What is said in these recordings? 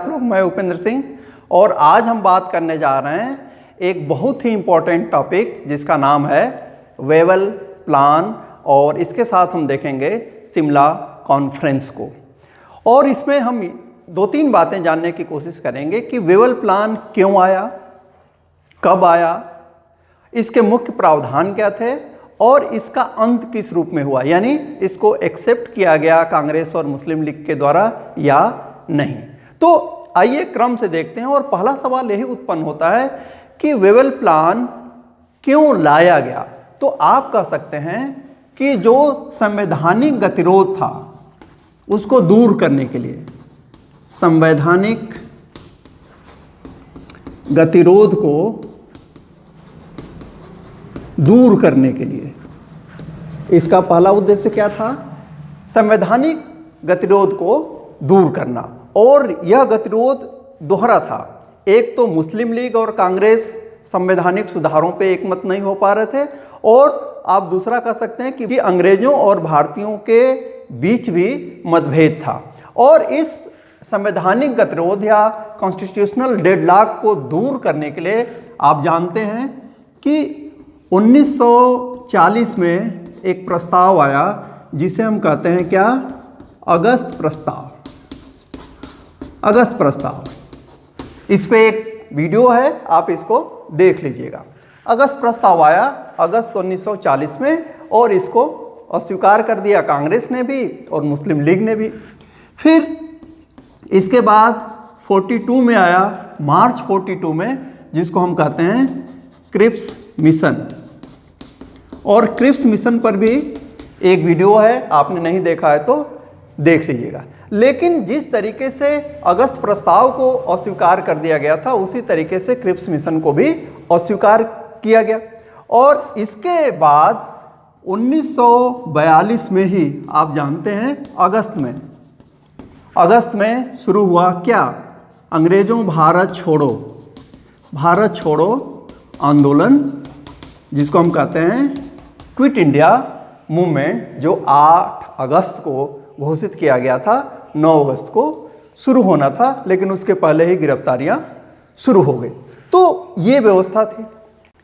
मैं उपेंद्र सिंह और आज हम बात करने जा रहे हैं एक बहुत ही इम्पोर्टेंट टॉपिक जिसका नाम है वेवल प्लान और इसके साथ हम देखेंगे शिमला कॉन्फ्रेंस को। और इसमें हम दो तीन बातें जानने की कोशिश करेंगे कि वेवल प्लान क्यों आया, कब आया, इसके मुख्य प्रावधान क्या थे और इसका अंत किस रूप में हुआ, यानी इसको एक्सेप्ट किया गया कांग्रेस और मुस्लिम लीग के द्वारा या नहीं। तो आइए क्रम से देखते हैं और पहला सवाल यही उत्पन्न होता है कि वेवल प्लान क्यों लाया गया। तो आप कह सकते हैं कि जो संवैधानिक गतिरोध था उसको दूर करने के लिए, संवैधानिक गतिरोध को दूर करने के लिए इसका पहला उद्देश्य क्या था? संवैधानिक गतिरोध को दूर करना। और यह गतिरोध दोहरा था। एक तो मुस्लिम लीग और कांग्रेस संवैधानिक सुधारों पे एकमत नहीं हो पा रहे थे और आप दूसरा कह सकते हैं कि अंग्रेजों और भारतीयों के बीच भी मतभेद था। और इस संवैधानिक गतिरोध या कॉन्स्टिट्यूशनल डेडलॉक को दूर करने के लिए आप जानते हैं कि 1940 में एक प्रस्ताव आया जिसे हम कहते हैं क्या? अगस्त प्रस्ताव। अगस्त प्रस्ताव, इस पे एक वीडियो है, आप इसको देख लीजिएगा। अगस्त प्रस्ताव आया अगस्त 1940 में और इसको अस्वीकार कर दिया कांग्रेस ने भी और मुस्लिम लीग ने भी। फिर इसके बाद 42 में आया, मार्च 42 में, जिसको हम कहते हैं क्रिप्स मिशन। और क्रिप्स मिशन पर भी एक वीडियो है, आपने नहीं देखा है तो देख लीजिएगा। लेकिन जिस तरीके से अगस्त प्रस्ताव को अस्वीकार कर दिया गया था उसी तरीके से क्रिप्स मिशन को भी अस्वीकार किया गया। और इसके बाद 1942 में ही आप जानते हैं अगस्त में शुरू हुआ क्या? अंग्रेजों भारत छोड़ो आंदोलन, जिसको हम कहते हैं क्विट इंडिया मूवमेंट, जो 8 अगस्त को घोषित किया गया था। 9 अगस्त को शुरू होना था लेकिन उसके पहले ही गिरफ्तारियां शुरू हो गई। तो ये व्यवस्था थी।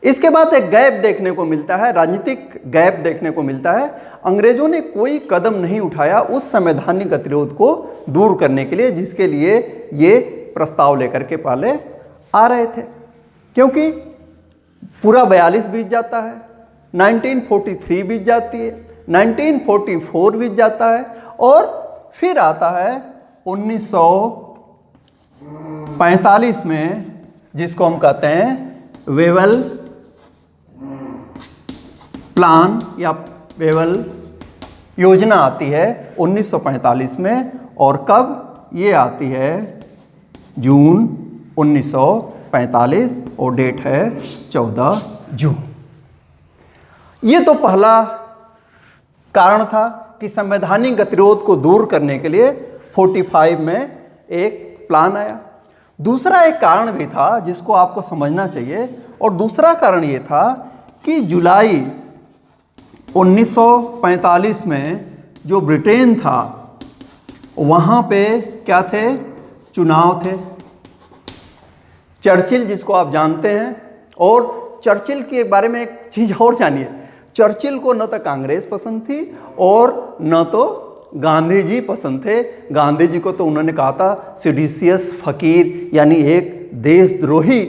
इसके बाद एक गैप देखने को मिलता है, राजनीतिक गैप देखने को मिलता है। अंग्रेजों ने कोई कदम नहीं उठाया उस संवैधानिक गतिरोध को दूर करने के लिए जिसके लिए ये प्रस्ताव लेकर के पहले आ रहे थे, क्योंकि पूरा 42 बीत जाता है, 1943 बीत जाती है, 1944 बीत जाता है और फिर आता है 1945 में, जिसको हम कहते हैं वेवल प्लान या वेवल योजना आती है 1945 में। और कब ये आती है? जून 1945 और डेट है 14 जून। ये तो पहला कारण था कि संवैधानिक गतिरोध को दूर करने के लिए 45 में एक प्लान आया। दूसरा एक कारण भी था जिसको आपको समझना चाहिए, और दूसरा कारण ये था कि जुलाई 1945 में जो ब्रिटेन था वहाँ पे क्या थे? चुनाव थे। चर्चिल, जिसको आप जानते हैं, और चर्चिल के बारे में एक चीज़ और जानिए, चर्चिल को न तो कांग्रेस पसंद थी और न तो गांधी जी पसंद थे। गांधी जी को तो उन्होंने कहा था सिडिशियस फकीर, यानी एक देशद्रोही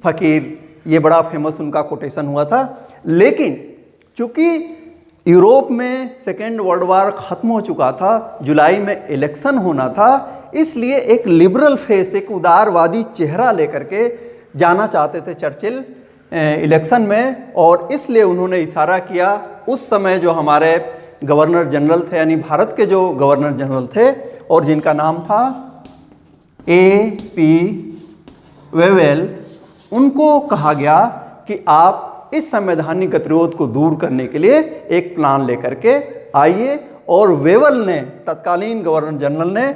फकीर। ये बड़ा फेमस उनका कोटेशन हुआ था। लेकिन चूंकि यूरोप में सेकेंड वर्ल्ड वॉर ख़त्म हो चुका था, जुलाई में इलेक्शन होना था, इसलिए एक लिबरल फेस, एक उदारवादी चेहरा लेकर के जाना चाहते थे चर्चिल इलेक्शन में। और इसलिए उन्होंने इशारा किया, उस समय जो हमारे गवर्नर जनरल थे, यानी भारत के जो गवर्नर जनरल थे और जिनका नाम था A.P. वेवेल, उनको कहा गया कि आप इस संवैधानिक गतिरोध को दूर करने के लिए एक प्लान लेकर के आइए। और वेवेल ने, तत्कालीन गवर्नर जनरल ने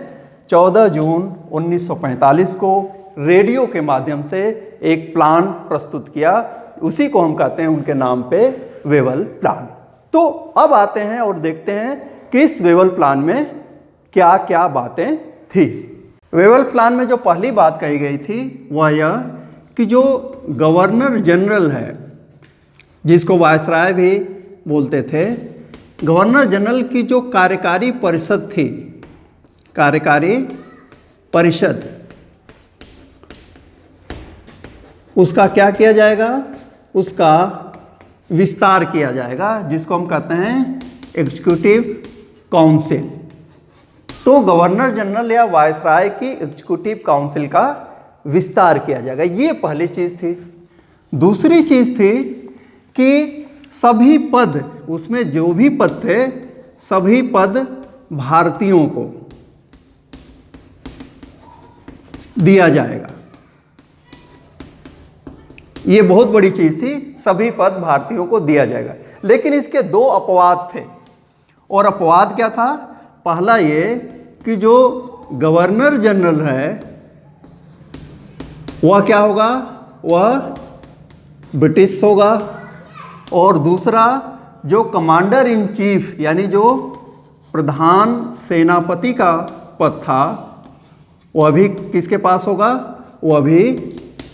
14 जून 1945 को रेडियो के माध्यम से एक प्लान प्रस्तुत किया। उसी को हम कहते हैं उनके नाम पे वेवल प्लान। तो अब आते हैं और देखते हैं कि इस वेवल प्लान में क्या क्या बातें थी। वेवल प्लान में जो पहली बात कही गई थी वह यह कि जो गवर्नर जनरल है, जिसको वायसराय भी बोलते थे, गवर्नर जनरल की जो कार्यकारी परिषद थी, कार्यकारी परिषद, उसका क्या किया जाएगा, उसका विस्तार किया जाएगा, जिसको हम कहते हैं एग्जीक्यूटिव काउंसिल। तो गवर्नर जनरल या वायसराय की एग्जीक्यूटिव काउंसिल का विस्तार किया जाएगा, ये पहली चीज़ थी। दूसरी चीज़ थी कि सभी पद, उसमें जो भी पद थे, सभी पद भारतीयों को दिया जाएगा। ये बहुत बड़ी चीज़ थी, सभी पद भारतीयों को दिया जाएगा। लेकिन इसके दो अपवाद थे, और अपवाद क्या था? पहला ये कि जो गवर्नर जनरल है वह क्या होगा, वह ब्रिटिश होगा, और दूसरा जो कमांडर इन चीफ यानी जो प्रधान सेनापति का पद था वह भी किसके पास होगा, वह भी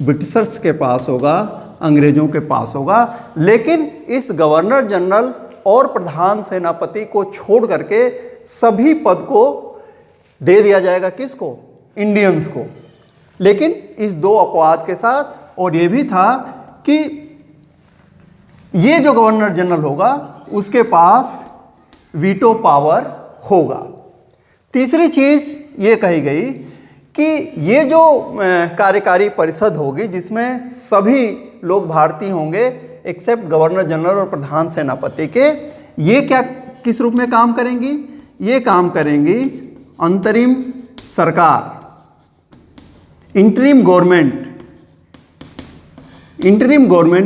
ब्रिटिशर्स के पास होगा, अंग्रेजों के पास होगा। लेकिन इस गवर्नर जनरल और प्रधान सेनापति को छोड़ करके सभी पद को दे दिया जाएगा, किसको, इंडियंस को। लेकिन इस दो अपवाद के साथ, और ये भी था कि ये जो गवर्नर जनरल होगा उसके पास वीटो पावर होगा। तीसरी चीज़ ये कही गई कि ये जो कार्यकारी परिषद होगी जिसमें सभी लोग भारतीय होंगे एक्सेप्ट गवर्नर जनरल और प्रधान सेनापति के, ये क्या किस रूप में काम करेंगी, ये काम करेंगी अंतरिम सरकार, इंटरिम गवर्नमेंट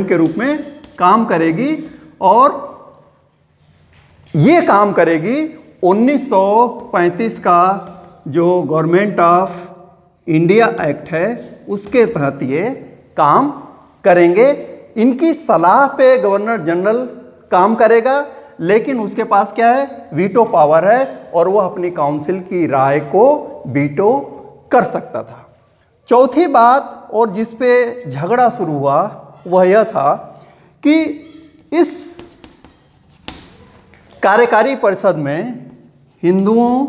के रूप में काम करेगी। और ये काम करेगी 1935 का जो गवर्नमेंट ऑफ इंडिया एक्ट है उसके तहत ये काम करेंगे। इनकी सलाह पे गवर्नर जनरल काम करेगा, लेकिन उसके पास क्या है, वीटो पावर है, और वह अपनी काउंसिल की राय को वीटो कर सकता था। चौथी बात, और जिस पे झगड़ा शुरू हुआ, वह यह था कि इस कार्यकारी परिषद में हिंदुओं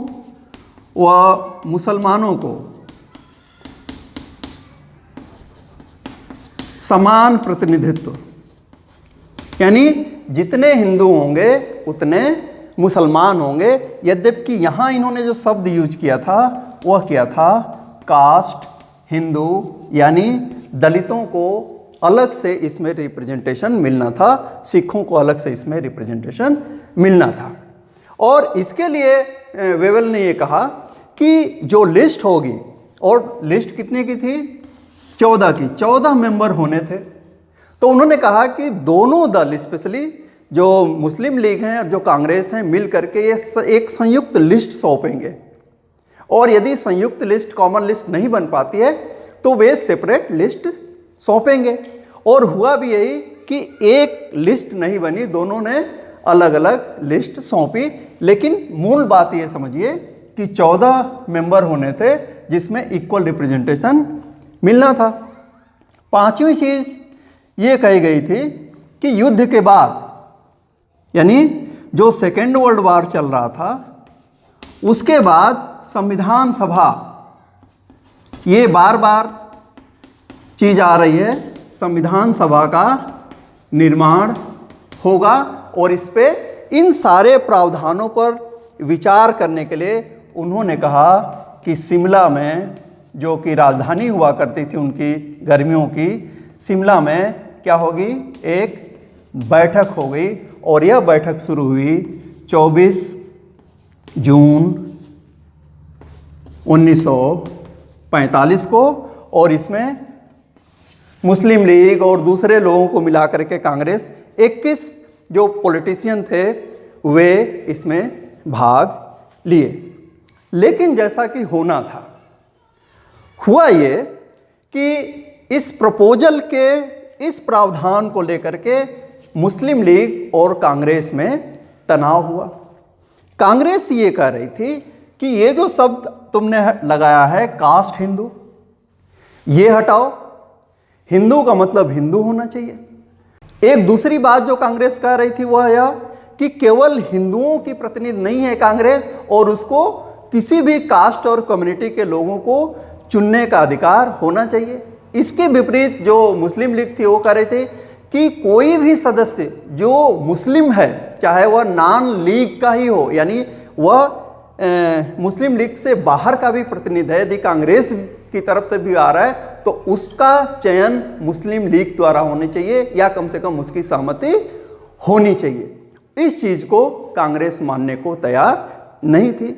व मुसलमानों को समान प्रतिनिधित्व, यानी जितने हिंदू होंगे उतने मुसलमान होंगे। यद्यपि यहाँ इन्होंने जो शब्द यूज किया था वह किया था कास्ट हिंदू, यानी दलितों को अलग से इसमें रिप्रेजेंटेशन मिलना था, सिखों को अलग से इसमें रिप्रेजेंटेशन मिलना था। और इसके लिए वेवल ने ये कहा कि जो लिस्ट होगी, और लिस्ट कितने की थी, 14 की, 14 मेंबर होने थे। तो उन्होंने कहा कि दोनों दल, स्पेशली जो मुस्लिम लीग हैं और जो कांग्रेस हैं, मिल करके ये एक संयुक्त लिस्ट सौंपेंगे, और यदि संयुक्त लिस्ट, कॉमन लिस्ट नहीं बन पाती है तो वे सेपरेट लिस्ट सौंपेंगे। और हुआ भी यही कि एक लिस्ट नहीं बनी, दोनों ने अलग अलग लिस्ट सौंपी। लेकिन मूल बात ये समझिए कि 14 मेंबर होने थे जिसमें इक्वल रिप्रेजेंटेशन मिलना था। पांचवी चीज़ ये कही गई थी कि युद्ध के बाद, यानी जो सेकेंड वर्ल्ड वॉर चल रहा था, उसके बाद संविधान सभा, ये बार बार चीज़ आ रही है, संविधान सभा का निर्माण होगा, और इस पे इन सारे प्रावधानों पर विचार करने के लिए उन्होंने कहा कि शिमला में, जो कि राजधानी हुआ करती थी उनकी गर्मियों की, शिमला में क्या होगी, एक बैठक हो गई। और यह बैठक शुरू हुई 24 जून 1945 को, और इसमें मुस्लिम लीग और दूसरे लोगों को मिलाकर के कांग्रेस, 21 जो पॉलिटिशियन थे वे इसमें भाग लिए। लेकिन जैसा कि होना था, हुआ ये कि इस प्रपोजल के इस प्रावधान को लेकर के मुस्लिम लीग और कांग्रेस में तनाव हुआ। कांग्रेस ये कह रही थी कि ये जो शब्द तुमने लगाया है कास्ट हिंदू, ये हटाओ, हिंदू का मतलब हिंदू होना चाहिए। एक दूसरी बात जो कांग्रेस कह रही थी वह यह कि केवल हिंदुओं की प्रतिनिधि नहीं है कांग्रेस, और उसको किसी भी कास्ट और कम्युनिटी के लोगों को चुनने का अधिकार होना चाहिए। इसके विपरीत जो मुस्लिम लीग थी वो कह रहे थे कि कोई भी सदस्य जो मुस्लिम है, चाहे वह नॉन लीग का ही हो, यानी वह मुस्लिम लीग से बाहर का भी प्रतिनिधि है, यदि कांग्रेस की तरफ से भी आ रहा है तो उसका चयन मुस्लिम लीग द्वारा होने चाहिए, या कम से कम उसकी सहमति होनी चाहिए। इस चीज को कांग्रेस मानने को तैयार नहीं थी।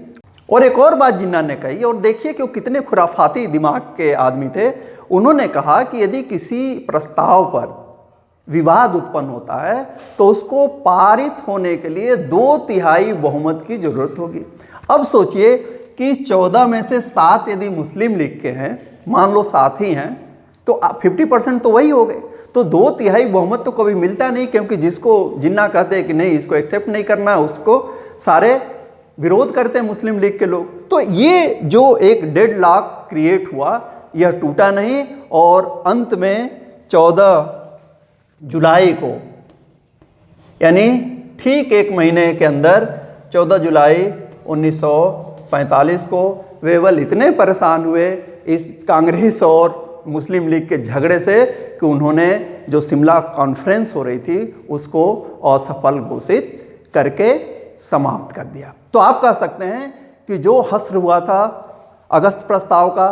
और एक और बात जिन्ना ने कही, और देखिए कि वो कितने खुराफाती दिमाग के आदमी थे, उन्होंने कहा कि यदि किसी प्रस्ताव पर विवाद उत्पन्न होता है तो उसको पारित होने के लिए 2/3 बहुमत की जरूरत होगी। अब सोचिए कि 14 में से 7 यदि मुस्लिम लीग के हैं, मान लो 7 ही हैं, तो 50% तो वही हो गए। तो 2/3 बहुमत तो कभी मिलता नहीं, क्योंकि जिसको जिन्ना कहते हैं कि नहीं इसको एक्सेप्ट नहीं करना, उसको सारे विरोध करते हैं मुस्लिम लीग के लोग। तो ये जो एक डेडलॉक क्रिएट हुआ यह टूटा नहीं, और अंत में 14 जुलाई को, यानी ठीक एक महीने के अंदर 14 जुलाई 1945 को वेवल इतने परेशान हुए इस कांग्रेस और मुस्लिम लीग के झगड़े से कि उन्होंने जो शिमला कॉन्फ्रेंस हो रही थी उसको असफल घोषित करके समाप्त कर दिया। तो आप कह सकते हैं कि जो हश्र हुआ था अगस्त प्रस्ताव का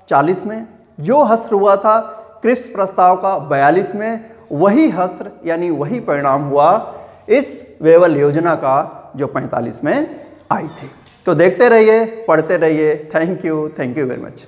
40 में, जो हश्र हुआ था क्रिप्स प्रस्ताव का 42 में, वही हश्र यानी वही परिणाम हुआ इस वेवल योजना का जो 45 में आई थी। तो देखते रहिए, पढ़ते रहिए। Thank you very much.